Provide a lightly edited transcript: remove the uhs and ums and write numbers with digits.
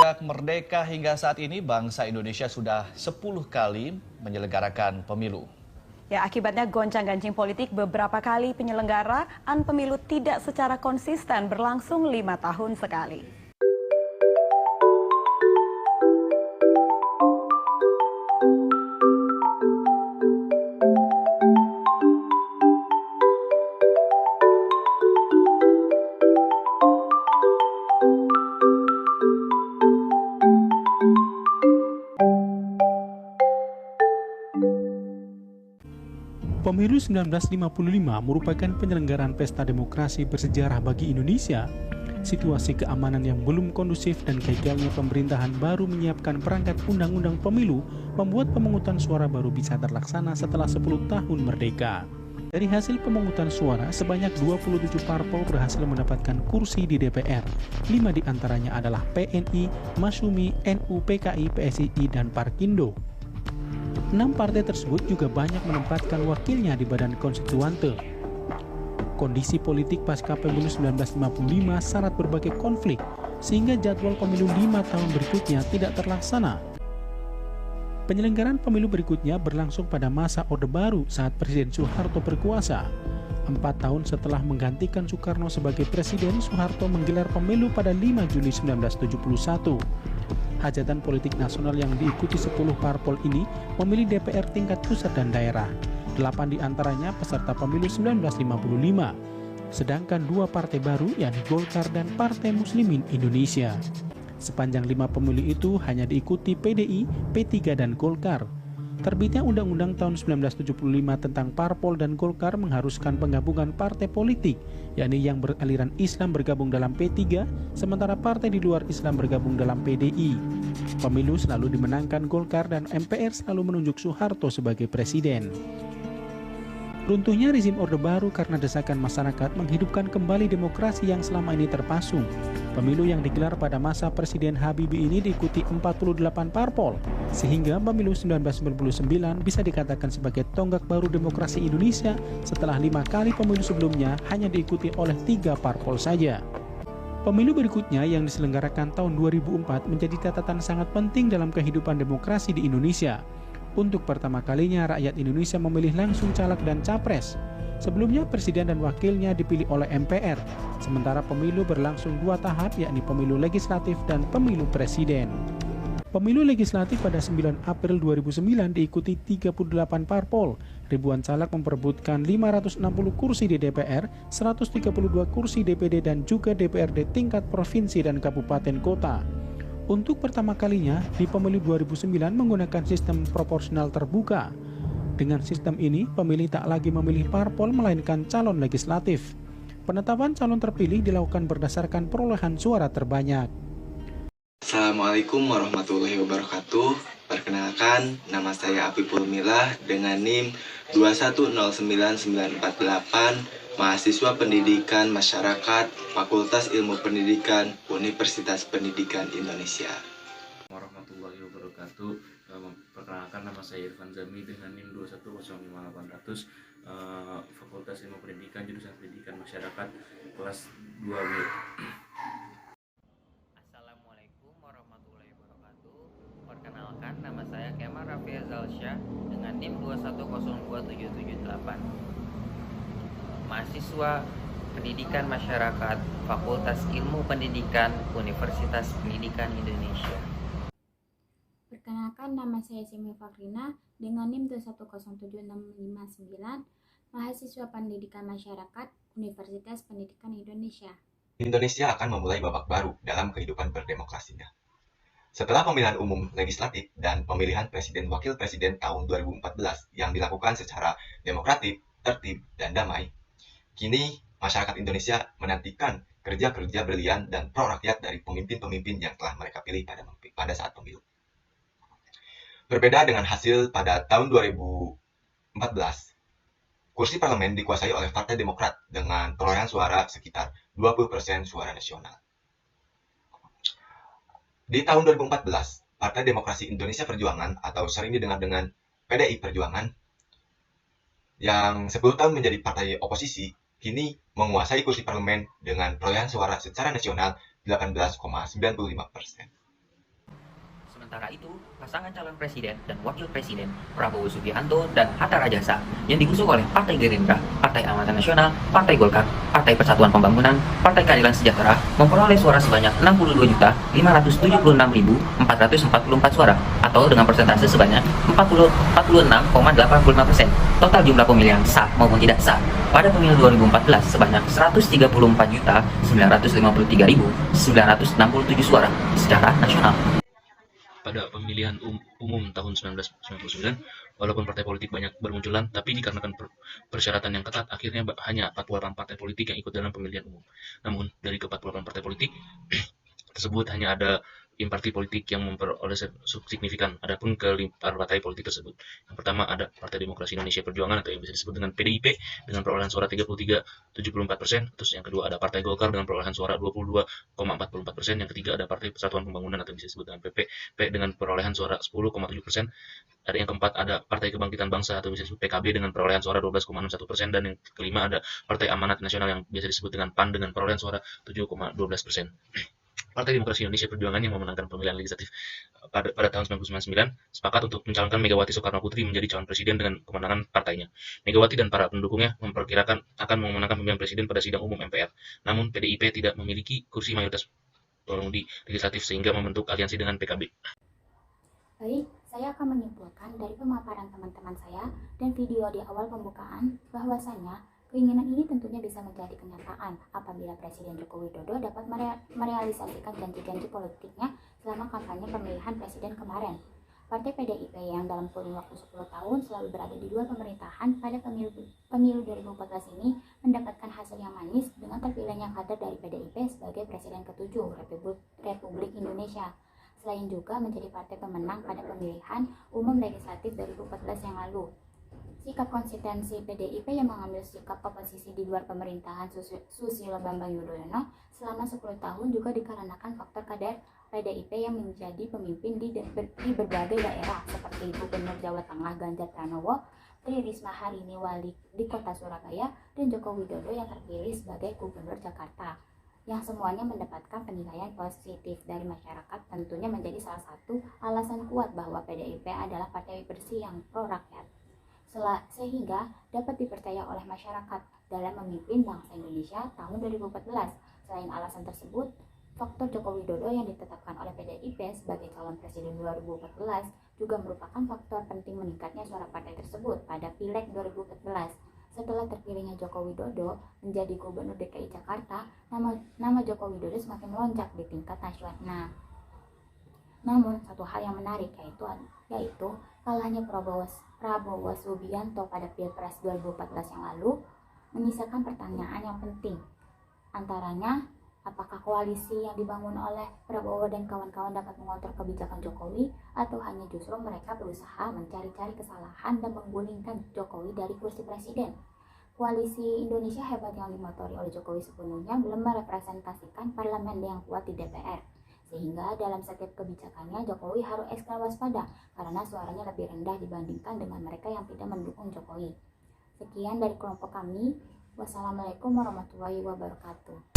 Sejak merdeka hingga saat ini, bangsa Indonesia sudah 10 kali menyelenggarakan pemilu. Ya, akibatnya gonjang-ganjing politik beberapa kali penyelenggaraan pemilu tidak secara konsisten berlangsung 5 tahun sekali. Pemilu 1955 merupakan penyelenggaraan pesta demokrasi bersejarah bagi Indonesia. Situasi keamanan yang belum kondusif dan gagalnya pemerintahan baru menyiapkan perangkat undang-undang pemilu membuat pemungutan suara baru bisa terlaksana setelah 10 tahun merdeka. Dari hasil pemungutan suara, sebanyak 27 parpol berhasil mendapatkan kursi di DPR. 5 diantaranya adalah PNI, Masyumi, NU, PKI, PSII, dan Parkindo. 6 partai tersebut juga banyak menempatkan wakilnya di Badan Konstituante. Kondisi politik pasca pemilu 1955 syarat berbagai konflik, sehingga jadwal pemilu 5 tahun berikutnya tidak terlaksana. Penyelenggaraan pemilu berikutnya berlangsung pada masa Orde Baru saat Presiden Soeharto berkuasa. 4 tahun setelah menggantikan Soekarno sebagai presiden, Soeharto menggelar pemilu pada 5 Juli 1971. Hajatan politik nasional yang diikuti 10 parpol ini memilih DPR tingkat pusat dan daerah. 8 diantaranya peserta pemilu 1955, sedangkan 2 partai baru yakni Golkar dan Partai Muslimin Indonesia. Sepanjang 5 pemilu itu hanya diikuti PDI, P3 dan Golkar. Terbitnya Undang-Undang tahun 1975 tentang Parpol dan Golkar mengharuskan penggabungan partai politik, yakni yang beraliran Islam bergabung dalam P3, sementara partai di luar Islam bergabung dalam PDI. Pemilu selalu dimenangkan Golkar dan MPR selalu menunjuk Soeharto sebagai presiden. Runtuhnya rezim Orde Baru karena desakan masyarakat menghidupkan kembali demokrasi yang selama ini terpasung. Pemilu yang digelar pada masa Presiden Habibie ini diikuti 48 parpol, sehingga pemilu 1999 bisa dikatakan sebagai tonggak baru demokrasi Indonesia setelah 5 kali pemilu sebelumnya hanya diikuti oleh 3 parpol saja. Pemilu berikutnya yang diselenggarakan tahun 2004 menjadi catatan sangat penting dalam kehidupan demokrasi di Indonesia. Untuk pertama kalinya rakyat Indonesia memilih langsung caleg dan capres. Sebelumnya presiden dan wakilnya dipilih oleh MPR, sementara pemilu berlangsung 2 tahap yakni pemilu legislatif dan pemilu presiden. Pemilu legislatif pada 9 April 2009 diikuti 38 parpol. Ribuan caleg memperebutkan 560 kursi di DPR, 132 kursi DPD dan juga DPRD tingkat provinsi dan kabupaten kota. Untuk pertama kalinya di pemilu 2009 menggunakan sistem proporsional terbuka. Dengan sistem ini, pemilih tak lagi memilih parpol melainkan calon legislatif. Penetapan calon terpilih dilakukan berdasarkan perolehan suara terbanyak. Assalamualaikum warahmatullahi wabarakatuh. Perkenalkan, nama saya Afiful Milah dengan NIM 2109948, mahasiswa Pendidikan Masyarakat, Fakultas Ilmu Pendidikan, Universitas Pendidikan Indonesia. Warahmatullahi wabarakatuh. Perkenalkan, nama saya Irfan Zami dengan NIM 2105800, Fakultas Ilmu Pendidikan, jurusan Pendidikan Masyarakat, kelas 2B. Assalamualaikum warahmatullahi wabarakatuh. Perkenalkan, nama saya Kemal Rafia Zalsyah dengan NIM 2102778, mahasiswa Pendidikan Masyarakat, Fakultas Ilmu Pendidikan, Universitas Pendidikan Indonesia. Perkenalkan, nama saya Simi Fakrina dengan NIM 2107659, mahasiswa Pendidikan Masyarakat, Universitas Pendidikan Indonesia. Indonesia akan memulai babak baru dalam kehidupan berdemokrasinya. Setelah pemilihan umum legislatif dan pemilihan presiden wakil presiden tahun 2014 yang dilakukan secara demokratik, tertib, dan damai, kini masyarakat Indonesia menantikan kerja-kerja brilian dan pro-rakyat dari pemimpin-pemimpin yang telah mereka pilih pada saat pemilu. Berbeda dengan hasil pada tahun 2014, kursi parlemen dikuasai oleh Partai Demokrat dengan perolehan suara sekitar 20% suara nasional. Di tahun 2014, Partai Demokrasi Indonesia Perjuangan atau sering didengar dengan PDI Perjuangan yang 10 tahun menjadi partai oposisi, kini menguasai kursi parlemen dengan perolehan suara secara nasional 18,95%. Sementara itu, pasangan calon presiden dan wakil presiden Prabowo Subianto dan Hatta Rajasa yang diusung oleh Partai Gerindra, Partai Amanat Nasional, Partai Golkar, Partai Persatuan Pembangunan, Partai Keadilan Sejahtera memperoleh suara sebanyak 62.576.444 suara atau dengan persentase sebanyak 46,85%. Total jumlah pemilihan sah maupun tidak sah pada pemilu 2014 sebanyak 134.953.967 suara secara nasional. Pada pemilihan umum tahun 1999, walaupun partai politik banyak bermunculan, tapi dikarenakan persyaratan yang ketat, akhirnya hanya 48 partai politik yang ikut dalam pemilihan umum. Namun, dari ke-48 partai politik tersebut hanya ada 5 partai politik yang memperoleh signifikan. Adapun ke-5 partai politik tersebut, yang pertama ada Partai Demokrasi Indonesia Perjuangan atau yang bisa disebut dengan PDIP dengan perolehan suara 33,74%. Terus yang kedua ada Partai Golkar dengan perolehan suara 22,44%. Yang ketiga ada Partai Persatuan Pembangunan atau yang bisa disebut dengan PPP dengan perolehan suara 10,7%. Ada yang keempat ada Partai Kebangkitan Bangsa atau bisa disebut PKB dengan perolehan suara 12,61%. Dan yang kelima ada Partai Amanat Nasional yang biasa disebut dengan PAN dengan perolehan suara 7,12%. Partai Demokrasi Indonesia Perjuangan yang memenangkan pemilihan legislatif pada tahun 1999 sepakat untuk mencalonkan Megawati Soekarno Putri menjadi calon presiden dengan kemenangan partainya. Megawati dan para pendukungnya memperkirakan akan memenangkan pemilihan presiden pada sidang umum MPR. Namun PDIP tidak memiliki kursi mayoritas di legislatif sehingga membentuk aliansi dengan PKB. Baik, saya akan menyimpulkan dari pemaparan teman-teman saya dan video di awal pembukaan bahwasanya keinginan ini tentunya bisa menjadi kenyataan apabila Presiden Joko Widodo dapat merealisasikan janji-janji politiknya selama kampanye pemilihan presiden kemarin. Partai PDIP yang dalam kurun waktu 10 tahun selalu berada di luar pemerintahan pada pemilu 2014 ini mendapatkan hasil yang manis dengan terpilihnya kader dari PDIP sebagai Presiden ke-7 Republik Indonesia. Selain juga menjadi partai pemenang pada pemilihan umum legislatif 2014 yang lalu. Sikap konsistensi PDIP yang mengambil sikap oposisi di luar pemerintahan Susilo Bambang Yudhoyono selama 10 tahun juga dikarenakan faktor kader PDIP yang menjadi pemimpin di berbagai daerah seperti Gubernur Jawa Tengah Ganjar Pranowo, Tri Risma hari ini wali di kota Surabaya, dan Joko Widodo yang terpilih sebagai Gubernur Jakarta. Yang semuanya mendapatkan penilaian positif dari masyarakat tentunya menjadi salah satu alasan kuat bahwa PDIP adalah partai bersih yang pro rakyat. Sehingga dapat dipercaya oleh masyarakat dalam memimpin bangsa Indonesia tahun 2014. Selain alasan tersebut, faktor Joko Widodo yang ditetapkan oleh PDIP sebagai calon presiden 2014 juga merupakan faktor penting meningkatnya suara partai tersebut pada Pileg 2014. Setelah terpilihnya Joko Widodo menjadi Gubernur DKI Jakarta, nama Joko Widodo semakin melonjak di tingkat nasional. Namun, satu hal yang menarik yaitu kalahnya Prabowo Subianto pada Pilpres 2014 yang lalu menyisakan pertanyaan yang penting. Antaranya, apakah koalisi yang dibangun oleh Prabowo dan kawan-kawan dapat mengontrol kebijakan Jokowi atau hanya justru mereka berusaha mencari-cari kesalahan dan menggulingkan Jokowi dari kursi presiden? Koalisi Indonesia Hebat yang dimotori oleh Jokowi sepenuhnya belum merepresentasikan parlemen yang kuat di DPR. Sehingga dalam setiap kebijakannya Jokowi harus ekstra waspada karena suaranya lebih rendah dibandingkan dengan mereka yang tidak mendukung Jokowi. Sekian dari kelompok kami. Wassalamualaikum warahmatullahi wabarakatuh.